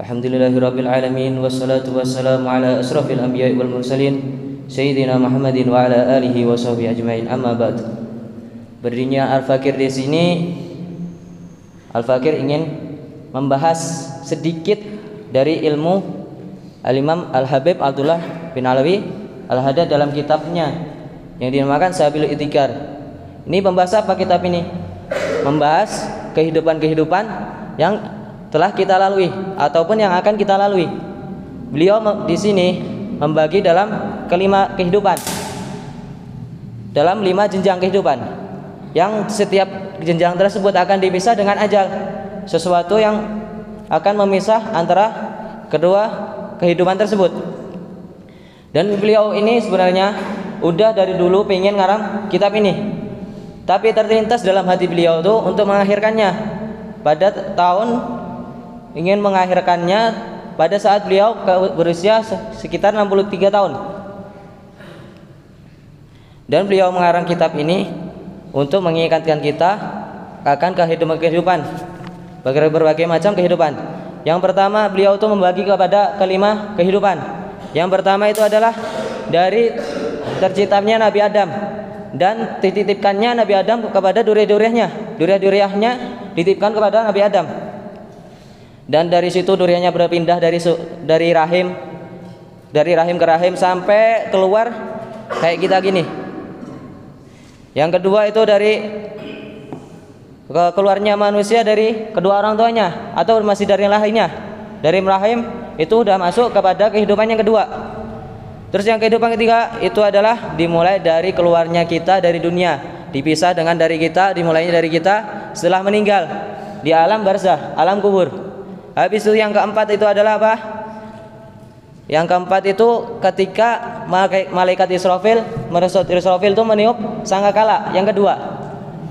Alhamdulillahirabbil alamin wassalatu wassalamu ala asrafil anbiya'i wal mursalin sayyidina Muhammadin wa ala alihi wa sahbihi ajmain. Amma ba'd. Berdirinya Al-Fakir di sini, Al-Fakir ingin membahas sedikit dari ilmu Al-Imam Al-Habib Abdullah bin Alawi Al-Haddad dalam kitabnya yang dinamakan Sabilul Itikar. Ini membahas apa kitab ini? Membahas kehidupan-kehidupan yang telah kita lalui ataupun yang akan kita lalui. Beliau di sini membagi dalam kelima kehidupan, dalam 5 jenjang kehidupan, yang setiap jenjang tersebut akan dipisah dengan ajal, sesuatu yang akan memisah antara kedua kehidupan tersebut. Dan beliau ini sebenarnya udah dari dulu pengen ngarang kitab ini, tapi terlintas dalam hati beliau tuh untuk mengakhirkannya pada tahun ingin mengakhirkannya pada saat beliau berusia sekitar 63 tahun. Dan beliau mengarang kitab ini untuk mengingatkan kita akan kehidupan berbagai macam kehidupan. Yang pertama, beliau itu membagi kepada kelima kehidupan. Yang pertama itu adalah dari terciptanya Nabi Adam dan dititipkannya Nabi Adam kepada duriyah-duriyahnya dititipkan kepada Nabi Adam. Dan dari situ duriannya berpindah dari rahim ke rahim sampai keluar kayak kita gini. Yang kedua itu dari keluarnya manusia dari kedua orang tuanya atau masih dari lahirnya. Dari rahim itu sudah masuk kepada kehidupan yang kedua. Terus yang kehidupan ketiga itu adalah dimulai dari keluarnya kita dari dunia, dipisah dengan dari kita, dimulainya dari kita setelah meninggal di alam barzah, alam kubur. Habis itu yang keempat itu adalah apa? Yang keempat itu ketika malaikat Israfil itu meniup sangkakala. Yang kedua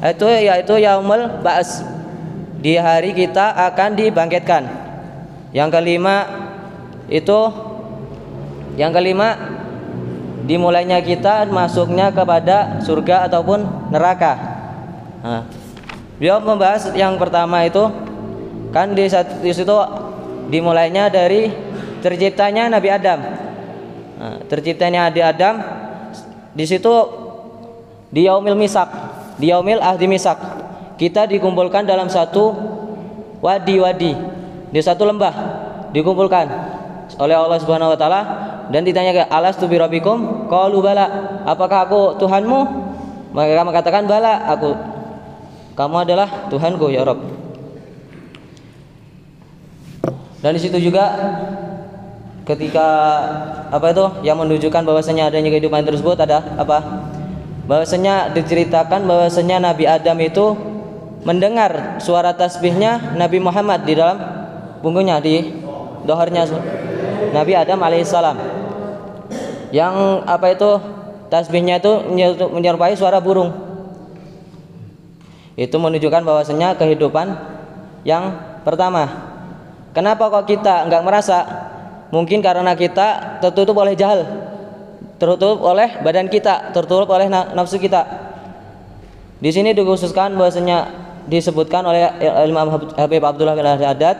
itu yaitu yaumul ba'ats, di hari kita akan dibangkitkan. Yang kelima dimulainya kita masuknya kepada surga ataupun neraka. Beliau membahas yang pertama itu kan di situ dimulainya dari terciptanya Nabi Adam. Terciptanya Nabi Adam di situ di yaumil misak, di yaumil ahdi misak, kita dikumpulkan dalam satu wadi, di satu lembah dikumpulkan oleh Allah Subhanahu wa taala dan ditanya, alastu bi rabbikum? Qalu bala. Apakah aku Tuhanmu? Mereka mengatakan bala, kamu adalah Tuhanku ya Rabb. Dan di situ juga ketika yang menunjukkan bahwasanya adanya kehidupan tersebut ada apa? Bahwasanya diceritakan bahwasanya Nabi Adam itu mendengar suara tasbihnya Nabi Muhammad di dalam punggungnya, di doharnya Nabi Adam alaihissalam. Yang tasbihnya itu menyerupai suara burung. Itu menunjukkan bahwasanya kehidupan yang pertama. Kenapa kok kita enggak merasa? Mungkin karena kita tertutup oleh jahal, tertutup oleh badan kita, tertutup oleh nafsu kita. Di sini dikhususkan bahwasanya disebutkan oleh Imam Habib Abdullah bin Al-Haddad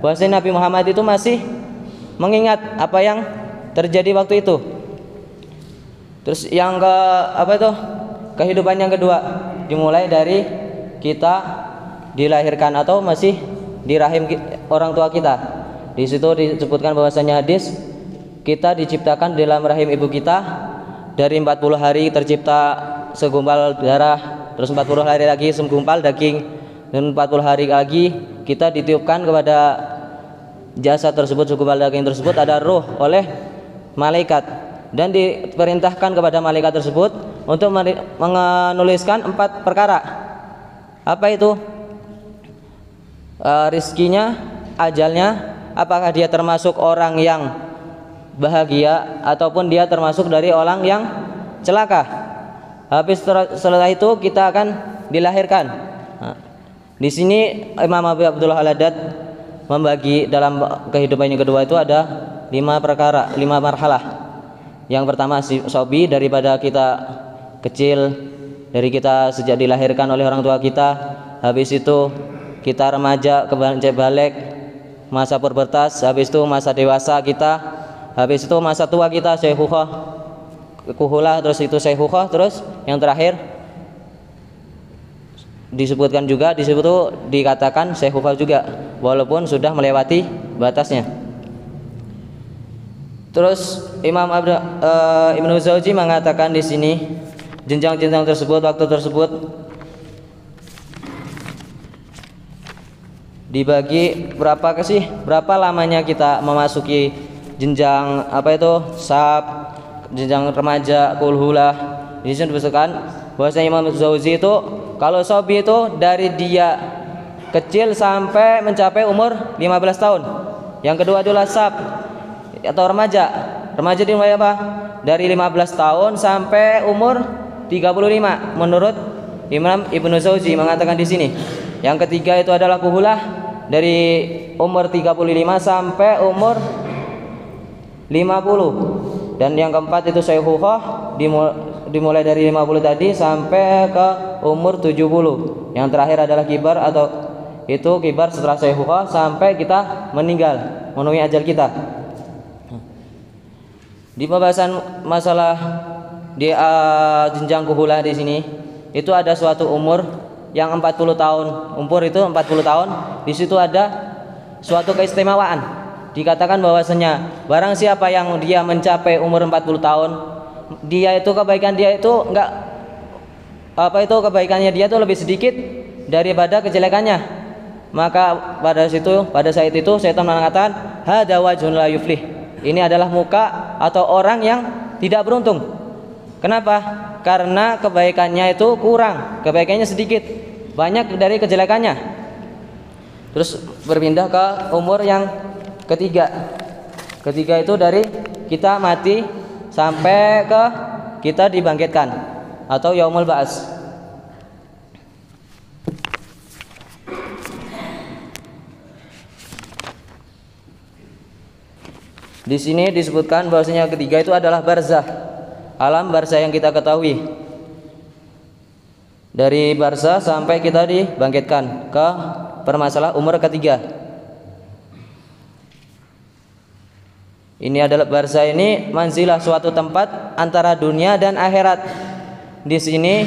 bahwasanya Nabi Muhammad itu masih mengingat apa yang terjadi waktu itu. Terus yang kehidupan yang kedua dimulai dari kita dilahirkan atau masih di rahim orang tua kita. Di situ disebutkan bahwasanya hadis kita diciptakan dalam rahim ibu kita dari 40 hari tercipta segumpal darah, terus 40 hari lagi segumpal daging, dan 40 hari lagi kita ditiupkan kepada jasad tersebut, segumpal daging tersebut ada ruh oleh malaikat dan diperintahkan kepada malaikat tersebut untuk menuliskan 4 perkara. Apa itu? Rizkinya, ajalnya, apakah dia termasuk orang yang bahagia ataupun dia termasuk dari orang yang celaka. Setelah itu kita akan dilahirkan. Di sini Imam Habib Abdullah Al-Haddad membagi dalam kehidupan yang kedua itu ada 5 perkara, 5 marhalah. Yang pertama sobi, daripada kita kecil, dari kita sejak dilahirkan oleh orang tua kita. Habis itu kita remaja ke balik, masa pubertas, habis itu masa dewasa kita, habis itu masa tua kita syaikhukah, kuhulah, terus itu syaikhukah, terus yang terakhir disebutkan juga di situ dikatakan syaikhukah juga walaupun sudah melewati batasnya. Terus Imam Ibnu Jauzi mengatakan di sini jenjang-jenjang tersebut, waktu tersebut dibagi berapa sih? Berapa lamanya kita memasuki jenjang apa itu? Sab, jenjang remaja, kulhulah. Di sini disebutkan bahwasanya Imam Jauzi itu kalau sobi itu dari dia kecil sampai mencapai umur 15 tahun. Yang kedua adalah sab atau remaja. Remaja dimulai apa? Dari 15 tahun sampai umur 35 menurut Imam Ibnu Jauzi mengatakan di sini. Yang ketiga itu adalah kuhulah dari umur 35 sampai umur 50. Dan yang keempat itu syaikhukah dimulai dari 50 tadi sampai ke umur 70. Yang terakhir adalah kibar atau itu kibar setelah syaikhukah sampai kita meninggal, memenuhi ajal kita. Di pembahasan masalah di jenjang kuhulah di sini itu ada suatu umur yang 40 tahun. Umur itu 40 tahun. Di situ ada suatu keistimewaan. Dikatakan bahwasanya barang siapa yang dia mencapai umur 40 tahun, dia itu kebaikan dia itu enggak apa itu kebaikannya dia itu lebih sedikit daripada kejelekannya. Maka pada saat itu setan mengatakan hada wajhun la yuflih. Ini adalah muka atau orang yang tidak beruntung. Kenapa? Karena kebaikannya itu kurang, kebaikannya sedikit, banyak dari kejelekannya. Terus berpindah ke umur yang ketiga. Ketiga itu dari kita mati sampai ke kita dibangkitkan atau yaumul ba'ats. Di sini disebutkan bahwasanya ketiga itu adalah barzah, alam barzah yang kita ketahui. Dari barzah sampai kita dibangkitkan ke permasalahan umur ketiga. Ini adalah barzah ini manzilah suatu tempat antara dunia dan akhirat. Di sini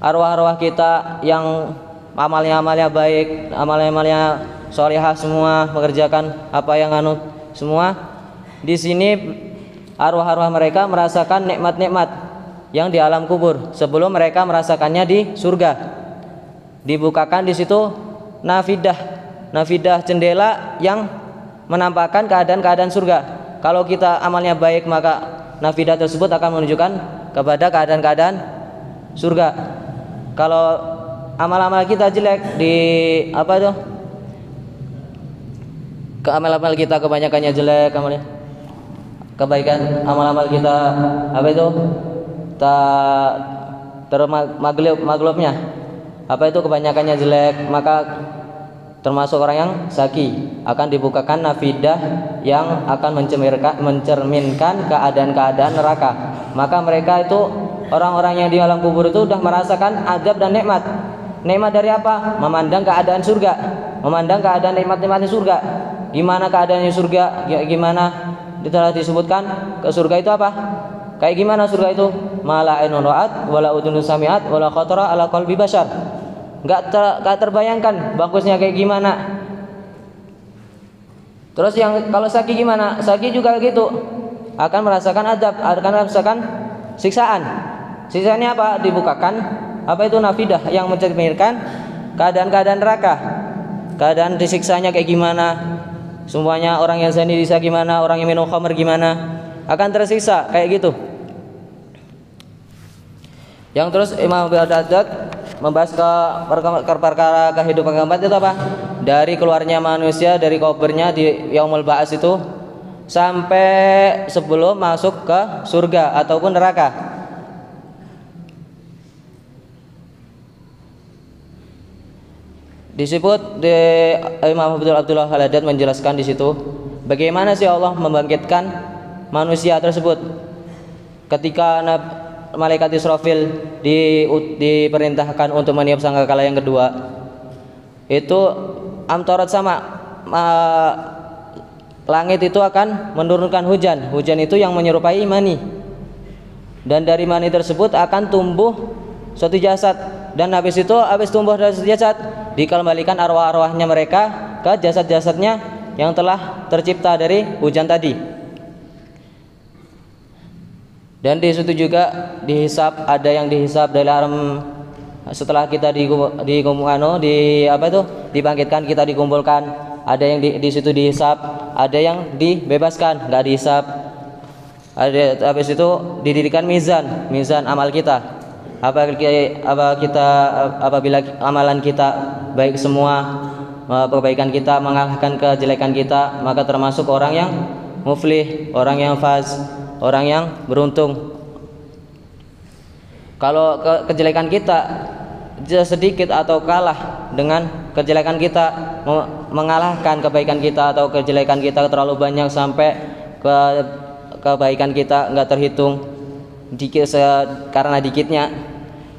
arwah-arwah kita yang amalnya baik, amalnya sholihah semua, mengerjakan apa yang semua. Di sini arwah-arwah mereka merasakan nikmat-nikmat yang di alam kubur sebelum mereka merasakannya di surga. Dibukakan di situ nafidah jendela yang menampakkan keadaan-keadaan surga. Kalau kita amalnya baik maka nafidah tersebut akan menunjukkan kepada keadaan-keadaan surga. Kalau amal-amal kita jelek di apa itu? Amal-amal kita kebanyakannya jelek amalnya. Kebaikan amal-amal kita apa itu? Maglubnya. Apa itu kebanyakannya jelek, maka termasuk orang yang saki akan dibukakan nafidah yang akan mencerminkan keadaan-keadaan neraka. Maka mereka itu orang-orang yang di alam kubur itu sudah merasakan azab dan nikmat. Nikmat dari apa? Memandang keadaan surga, memandang keadaan nikmat-nikmatnya surga. Gimana keadaannya surga? Gimana? Telah disebutkan ke surga itu apa? Kayak gimana surga itu? Mala ainun ra'at wala udhunun sami'at wala khatara ala qalbi bashar. Enggak terbayangkan bagusnya kayak gimana. Terus yang kalau saki gimana? Saki juga gitu. Akan merasakan azab, akan merasakan siksaan. Siksaannya apa? Dibukakan apa itu nafidah yang mencerminkan keadaan-keadaan neraka. Keadaan disiksanya kayak gimana? Semuanya orang yang zani disiksa gimana, orang yang minum khamr gimana, akan tersiksa kayak gitu. Yang terus Imam Al-Haddad membahas ke perkara kehidupan keempat itu apa? Dari keluarnya manusia dari kuburnya di yaumul ba'ats itu sampai sebelum masuk ke surga ataupun neraka. Disebut di Imam Abdullah Al-Haddad menjelaskan di situ bagaimana sih Allah membangkitkan manusia tersebut ketika malaikat Israfil diperintahkan untuk meniup sangkakala yang kedua. Itu amtorat sama langit itu akan menurunkan hujan. Hujan itu yang menyerupai mani. Dan dari mani tersebut akan tumbuh suatu jasad. Dan habis tumbuh dari suatu jasad, dikembalikan arwah-arwahnya mereka ke jasad-jasadnya yang telah tercipta dari hujan tadi. Dan di situ juga dihisab, ada yang dihisab dalam setelah kita dibangkitkan, kita dikumpulkan, ada yang di situ dihisab, ada yang dibebaskan, nggak dihisab. Ada habis itu didirikan mizan amal kita. Apabila amalan kita baik semua, kebaikan kita mengalahkan kejelekan kita, maka termasuk orang yang muflih, orang yang faz, orang yang beruntung. Kalau kejelekan kita sedikit atau kalah dengan kejelekan kita, mengalahkan kebaikan kita, atau kejelekan kita terlalu banyak sampai kebaikan kita nggak terhitung karena dikitnya,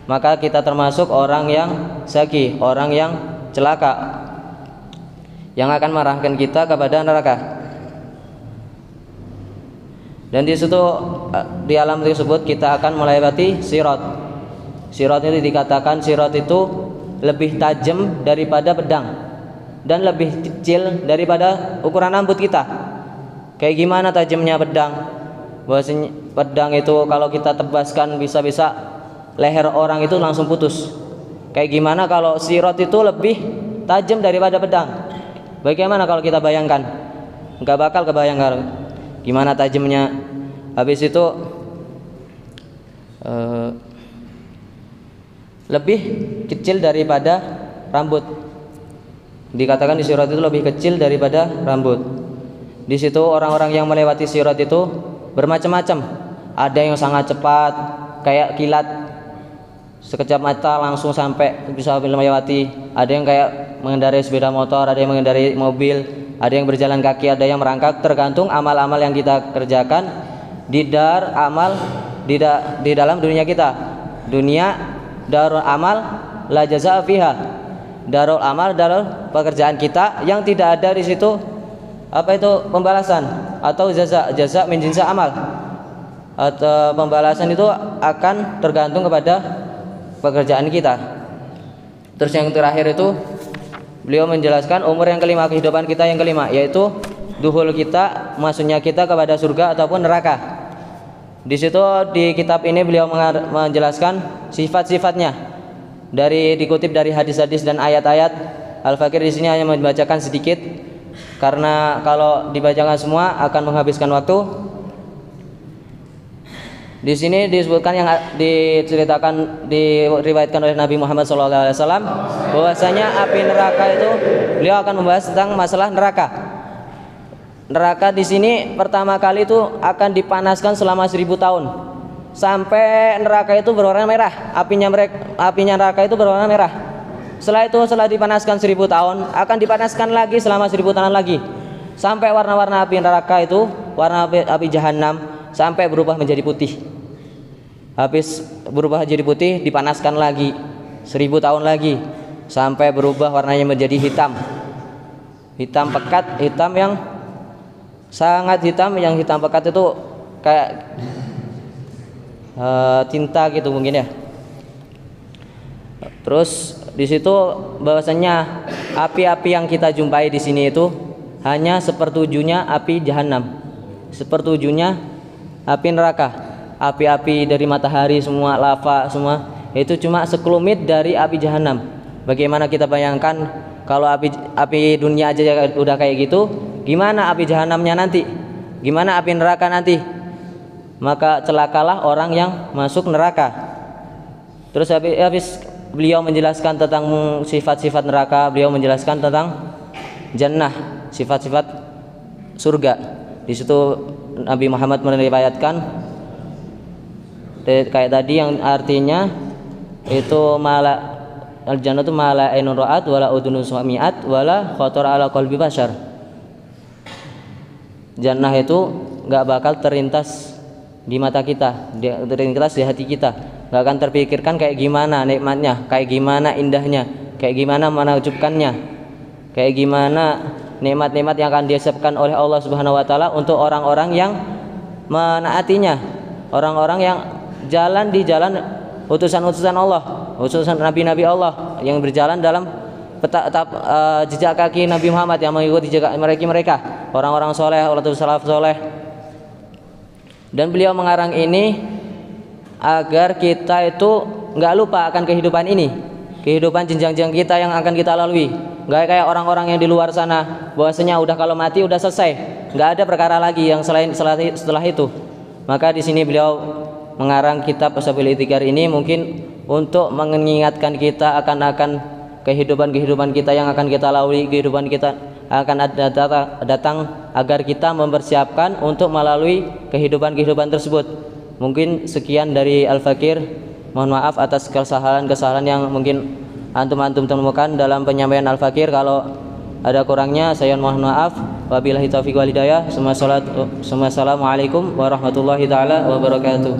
maka kita termasuk orang yang saki, orang yang celaka, yang akan mengarahkan kita kepada neraka. Dan di situ di alam tersebut kita akan melewati sirat. Sirat itu dikatakan sirat itu lebih tajam daripada pedang dan lebih kecil daripada ukuran rambut kita. Kayak gimana tajamnya pedang? Bahwasanya pedang itu kalau kita tebaskan bisa-bisa leher orang itu langsung putus. Kayak gimana kalau sirat itu lebih tajam daripada pedang? Bagaimana kalau kita bayangkan? Enggak bakal kebayangkan gimana tajamnya. Habis itu lebih kecil daripada rambut. Dikatakan di sirat itu lebih kecil daripada rambut. Di situ orang-orang yang melewati sirat itu bermacam-macam. Ada yang sangat cepat, kayak kilat, sekejap mata langsung sampai bisa melewati. Ada yang kayak mengendarai sepeda motor, ada yang mengendarai mobil, ada yang berjalan kaki, ada yang merangkak, tergantung amal-amal yang kita kerjakan di dalam dunia kita. Dunia darul amal la jazaa fiha. Darul amal, darul pekerjaan kita yang tidak ada di situ pembalasan atau jaza min jinsi amal. Atau pembalasan itu akan tergantung kepada pekerjaan kita. Terus yang terakhir itu beliau menjelaskan umur yang kelima, kehidupan kita yang kelima, yaitu duhul kita, masuknya kita kepada surga ataupun neraka. Di situ di kitab ini beliau menjelaskan sifat-sifatnya dikutip dari hadis-hadis dan ayat-ayat. Al-Fakir di sini hanya membacakan sedikit karena kalau dibacakan semua akan menghabiskan waktu. Di sini disebutkan yang diriwayatkan oleh Nabi Muhammad SAW bahwasanya api neraka itu, beliau akan membahas tentang masalah neraka. Neraka di sini pertama kali itu akan dipanaskan selama 1000 tahun sampai neraka itu berwarna merah. Apinya neraka itu berwarna merah. Setelah dipanaskan 1000 tahun akan dipanaskan lagi selama 1000 tahun lagi sampai warna-warna api neraka itu, warna api jahanam, sampai berubah menjadi putih. Habis berubah jadi putih dipanaskan lagi 1000 tahun lagi sampai berubah warnanya menjadi hitam. Hitam pekat, hitam yang sangat hitam, yang hitam pekat itu kayak tinta gitu mungkin ya. Terus di situ bahwasanya api-api yang kita jumpai di sini itu hanya sepertujuhnya api jahanam, sepertujuhnya api neraka. Api-api dari matahari semua, lava semua, itu cuma sekelumit dari api jahanam. Bagaimana kita bayangkan kalau api dunia aja udah kayak gitu, gimana api jahanamnya nanti? Gimana api neraka nanti? Maka celakalah orang yang masuk neraka. Terus habis beliau menjelaskan tentang sifat-sifat neraka, beliau menjelaskan tentang jannah, sifat-sifat surga. Di situ Nabi Muhammad meriwayatkan kayak tadi yang artinya itu al-jannah itu mala ainun ra'at wala udhunun sami'at wala khatar ala qalbi bashar. Jannah itu enggak bakal terlintas di mata kita, terlintas di hati kita. Enggak akan terpikirkan kayak gimana nikmatnya, kayak gimana indahnya, kayak gimana menakjubkannya, kayak gimana nikmat-nikmat yang akan disiapkan oleh Allah Subhanahu wa taala untuk orang-orang yang menaatinya, orang-orang yang jalan di jalan utusan-utusan Allah, utusan nabi-nabi Allah yang berjalan dalam jejak kaki Nabi Muhammad, yang mengikuti jejak mereka, orang-orang soleh, orang salaf soleh. Dan beliau mengarang ini agar kita itu nggak lupa akan kehidupan ini, kehidupan jenjang-jenjang kita yang akan kita lalui. Nggak kayak orang-orang yang di luar sana, bahwasanya udah kalau mati udah selesai, nggak ada perkara lagi yang selain setelah itu. Maka di sini beliau mengarang kitab As-Sabil Ikhtiar ini mungkin untuk mengingatkan kita akan kehidupan kita yang akan kita lalui, kehidupan kita akan datang, agar kita mempersiapkan untuk melalui kehidupan tersebut. Mungkin sekian dari Al-Fakir. Mohon maaf atas kesalahan yang mungkin antum temukan dalam penyampaian Al-Fakir. Kalau ada kurangnya saya mohon maaf. Wabillahi taufiq wal hidayah. Assalamualaikum warahmatullahi taala wabarakatuh.